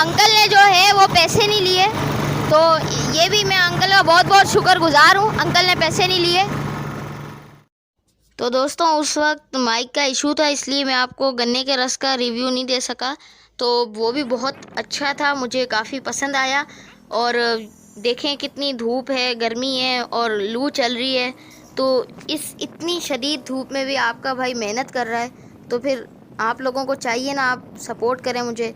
Uncle ने जो है वो पैसे नहीं लिए, तो ये भी मैं अंकल का बहुत बहुत शुक्रगुजार हूँ, अंकल ने पैसे नहीं लिए। तो दोस्तों उस वक्त माइक का इशू था, इसलिए मैं आपको गन्ने के रस का रिव्यू नहीं दे सका, तो वो भी बहुत अच्छा था, मुझे काफ़ी पसंद आया। और देखें कितनी धूप है, गर्मी है और लू चल रही है, तो इस इतनी शदीद धूप में भी आपका भाई मेहनत कर रहा है, तो फिर आप लोगों को चाहिए ना, आप सपोर्ट करें मुझे,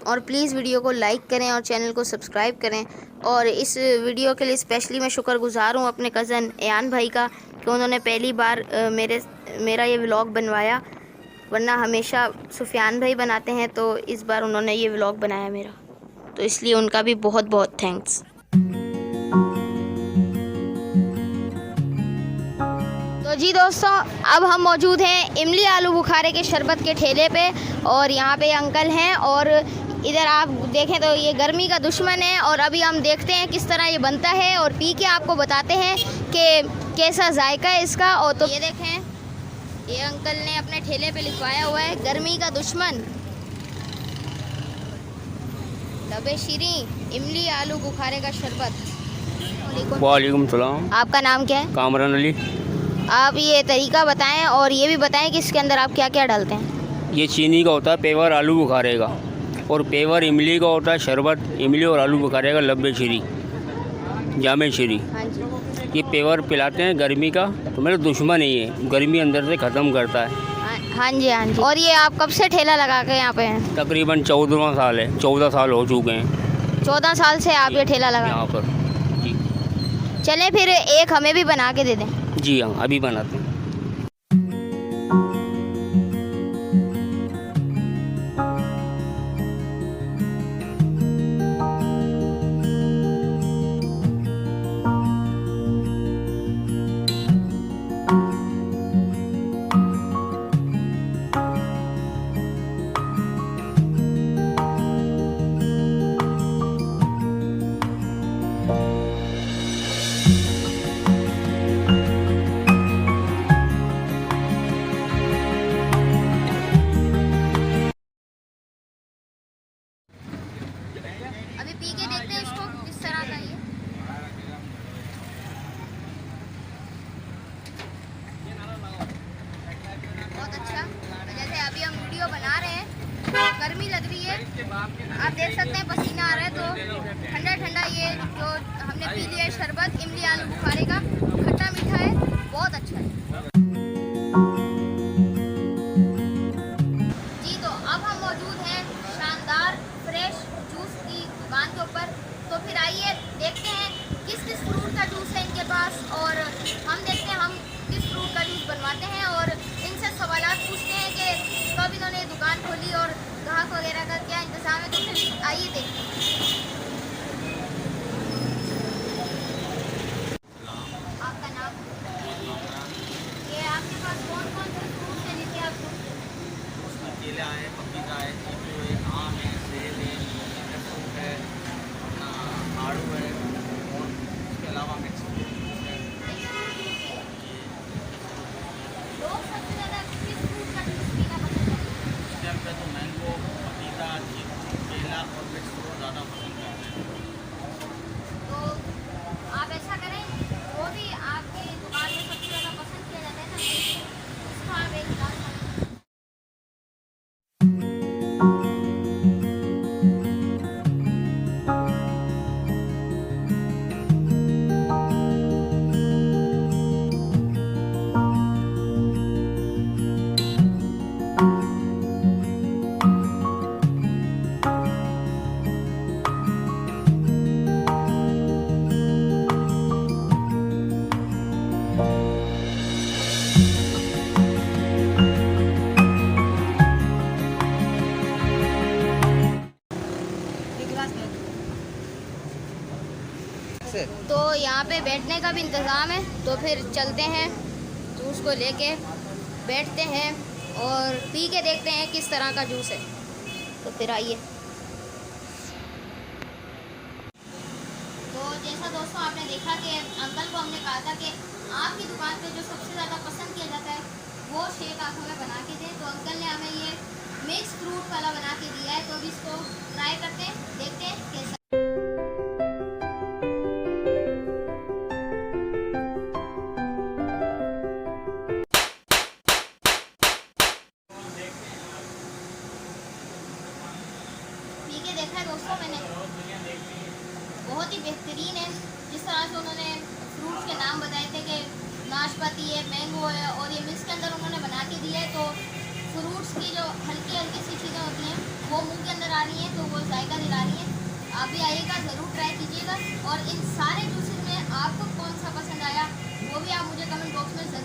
और प्लीज़ वीडियो को लाइक करें और चैनल को सब्सक्राइब करें। और इस वीडियो के लिए स्पेशली मैं शुक्रगुजार हूँ अपने कज़न एयान भाई का, कि उन्होंने पहली बार मेरा ये व्लॉग बनवाया, वरना हमेशा सुफियान भाई बनाते हैं, तो इस बार उन्होंने ये व्लॉग बनाया मेरा, तो इसलिए उनका भी बहुत बहुत थैंक्स। तो जी दोस्तों, अब हम मौजूद हैं इमली आलू बुखारे के शरबत के ठेले पे, और यहाँ पे अंकल हैं, और इधर आप देखें तो ये गर्मी का दुश्मन है, और अभी हम देखते हैं किस तरह ये बनता है और पी के आपको बताते हैं कि कैसा जायका है इसका। और तो ये देखें, ये अंकल ने अपने ठेले पे लिखवाया हुआ है गर्मी का दुश्मन, लबे शीरी इमली आलू बुखारे का शरबत। वालेकुम सलाम। आपका नाम क्या है? कामरान अली। आप ये तरीका बताएं और ये भी बताएं कि इसके अंदर आप क्या क्या डालते हैं। ये चीनी का होता है पेवर आलू बुखारे का, और पेवर इमली का होता है शरबत, इमली और आलू बुखारे का लब्बे शीरी जामे शीरी। हाँ जी। ये पेवर पिलाते हैं गर्मी का, तो मेरा दुश्मन ही है, गर्मी अंदर से ख़त्म करता है। हाँ जी हाँ जी। और ये आप कब से ठेला लगा के यहाँ पे हैं? तकरीबन 14वां साल है, 14 साल हो चुके हैं 14 साल से आप ये ठेला लगा। यहाँ पर। जी चलें फिर एक हमें भी बना के दे दें। जी हाँ, अभी बनाते हैं। अभी पी के देखते हैं इसको किस तरह का ये। बहुत अच्छा। जैसे अभी हम वीडियो बना रहे हैं, गर्मी लग रही है, आप देख सकते हैं पसीना आ रहा है, तो ठंडा ठंडा ये जो हमने पी लिया है शरबत इमली आलू बुखारे का, खट्टा मीठा है, बहुत अच्छा है। जी तो अब हम मौजूद हैं शानदार फ्रेश जूस की दुकान के ऊपर, तो फिर आइए देखते हैं किस किस फ्रूट का जूस है इनके पास, और हम देखते हैं हम किस फ्रूट का जूस बनवाते हैं, और इनसे सवालात पूछते हैं कि कब इन्होंने दुकान खोली और ग्राहक वगैरह का क्या इंतज़ाम है, तो फिर आइए देखते हैं। आपका नाम? ये आपके पास कौन कौन से फ्रूट है जिनके आप केला है, पपीता है, चीकू है, आम है, सेब है, फ्रूट है, अपना आड़ू है, और उसके अलावा मिक्स फ्रूट है। लोग सबसे ज़्यादा किस फ्रूट का जूस पीना पसंद करते हैं? इस टाइम पे तो मैंगो, पपीता, चीकू, केला और मिक्स फ्रूट ज़्यादा पसंद करते हैं। तो आप ऐसा करें, वो भी आपकी दुकान में सबसे ज़्यादा पसंद किया जाता है ना, उसका आप एक गिलास पानी। तो यहाँ पे बैठने का भी इंतज़ाम है, तो फिर चलते हैं जूस को लेके, बैठते हैं और पी के देखते हैं किस तरह का जूस है, तो फिर आइए। तो जैसा दोस्तों आपने देखा कि अंकल को हमने कहा था कि आपकी दुकान पे जो सबसे ज़्यादा पसंद किया जाता है वो शेक आप हमें बना के दें, तो अंकल ने हमें ये मिक्स फ्रूट वाला बना के दिया है, तो अभी इसको ट्राई करते हैं, देखते हैं कैसा। पी के देखा है दोस्तों मैंने, बहुत ही बेहतरीन है। जिस तरह से उन्होंने फ्रूट्स के नाम बताए थे कि नाशपाती है, मैंगो है, और ये मिक्स के अंदर उन्होंने बना के दिया है, तो फ्रूट्स की जो हल्की हल्की सी चीज़ें होती हैं वो मुंह के अंदर आ रही हैं, तो वो जायका दिला रही हैं। आप भी आइएगा, ज़रूर ट्राई कीजिएगा, और इन सारे जूसेस में आपको कौन सा पसंद आया वो भी आप मुझे कमेंट बॉक्स में ज़रूर